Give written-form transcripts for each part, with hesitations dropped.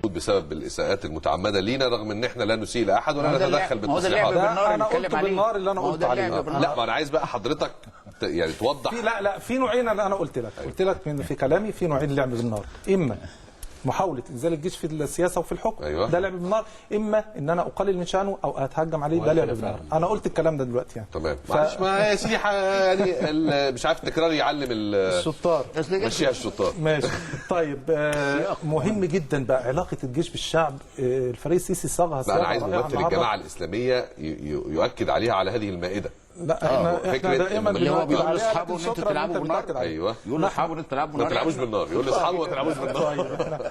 المردود بسبب الاساءات المتعمده لينا، رغم ان احنا لا نسيء لاحد ولا نتدخل بالتصريحات. انا قلت بالنار اللي انا قلت عليه. لا، ما انا عايز بقى حضرتك يعني توضح. لا في نوعين اللي انا قلت لك. قلت لك في كلامي في نوعين لعب بالنار، اما محاولة إنزال الجيش في السياسة وفي الحكم، ده لعب بالنار، إما إن أنا أقلل من شأنه أو أتهجم عليه، ده لعب بالنار. أنا قلت الكلام ده دلوقتي يعني. تمام. معلش ما يا سيدي يعني مش عارف التكرار يعلم الشطار. مشيها الشطار. ماشي. طيب مهم جدا بقى علاقة الجيش بالشعب. الفريق السيسي صاغها لا، أنا عايز ممثل الجماعة الإسلامية يؤكد عليها على هذه المائدة. لا احنا دائما اللي هو بيقول لاصحابه ان انتوا تلعبوا بالنار. ايوه، يقول لاصحابه ان انتوا تلعبوا بالنار، ما تلعبوش بالنار. يقول لاصحابه ما تلعبوش بالنار.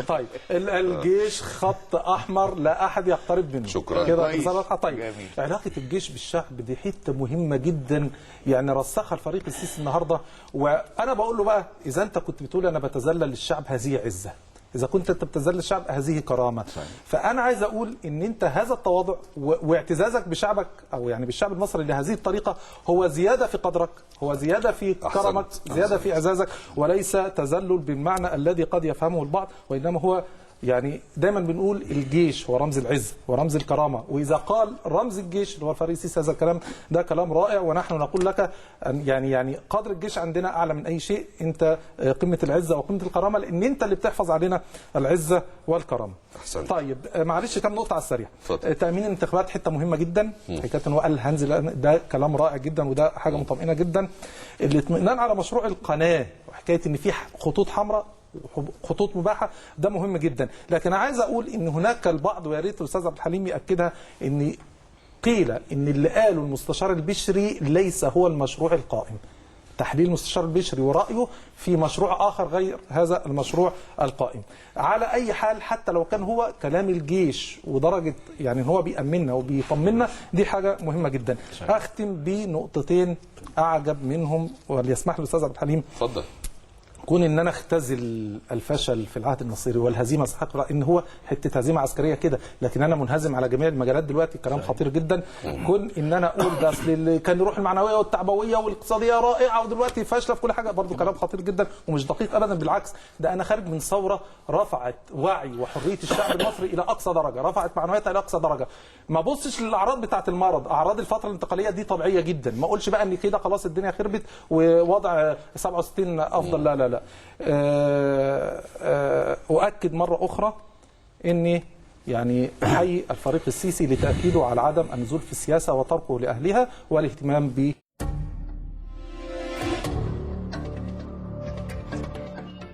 طيب الجيش خط احمر لا احد يقترب منه. شكرا كده. طيب علاقه الجيش بالشعب دي حته مهمه جدا، يعني رسخها الفريق السيسي النهارده. وانا بقول له بقى، اذا انت كنت بتقول انا بتذلل للشعب هذه عزه، إذا كنت أنت بتذل الشعب هذه كرامة. فأنا عايز أقول إن أنت هذا التواضع واعتزازك بشعبك أو يعني بالشعب المصري لهذه الطريقة هو زيادة في قدرك، هو زيادة في كرمك، زيادة في إعزازك، وليس تذلل بالمعنى الذي قد يفهمه البعض، وإنما هو يعني دايما بنقول الجيش هو رمز العز ورمز الكرامه، واذا قال رمز الجيش اللي هو الفريق السيسي هذا الكلام ده كلام رائع، ونحن نقول لك يعني قدر الجيش عندنا اعلى من اي شيء، انت قمه العزه وقمه الكرامه، لان انت اللي بتحفظ علينا العزه والكرامه. أحسن. طيب معلش كم نقطه على السريع. تامين الانتخابات حته مهمه جدا، حكايه ان هو قال هنزل، ده كلام رائع جدا وده حاجه مطمئنه جدا. الاطمئنان على مشروع القناه وحكايه ان في خطوط حمراء خطوط مباحه ده مهم جدا، لكن عايز اقول ان هناك البعض، ويا ريت الاستاذ عبد الحليم ياكدها، ان قيل ان اللي قاله المستشار البشري ليس هو المشروع القائم. تحليل المستشار البشري ورايه في مشروع اخر غير هذا المشروع القائم. على اي حال حتى لو كان هو كلام الجيش ودرجه يعني ان هو بيامننا وبيطمنا، دي حاجه مهمه جدا. اختم بنقطتين اعجب منهم وليسمح لي الاستاذ عبد الحليم. اتفضل. كون ان انا اختزل الفشل في العهد النصيري والهزيمه استحق ان هو حته هزيمه عسكريه كده، لكن انا منهزم على جميع المجالات دلوقتي، كلام خطير جدا. كون ان انا اقول بس اللي كان يروح المعنويه والتعبويه والاقتصاديه رائعه ودلوقتي فاشله في كل حاجه، برضو كلام خطير جدا ومش دقيق ابدا، بالعكس ده انا خارج من ثوره رفعت وعي وحريه الشعب المصري الى اقصى درجه، رفعت معنوياتها الى اقصى درجه. ما ابصش للاعراض بتاعه المرض، اعراض الفتره الانتقاليه دي طبيعيه جدا، ما اقولش بقى ان كده خلاص الدنيا خربت ووضع 67 افضل، لا لا لا. أؤكد مرة أخرى أني يعني أحيي الفريق السيسي لتأكيده على عدم النزول في السياسة وتركه لأهلها والاهتمام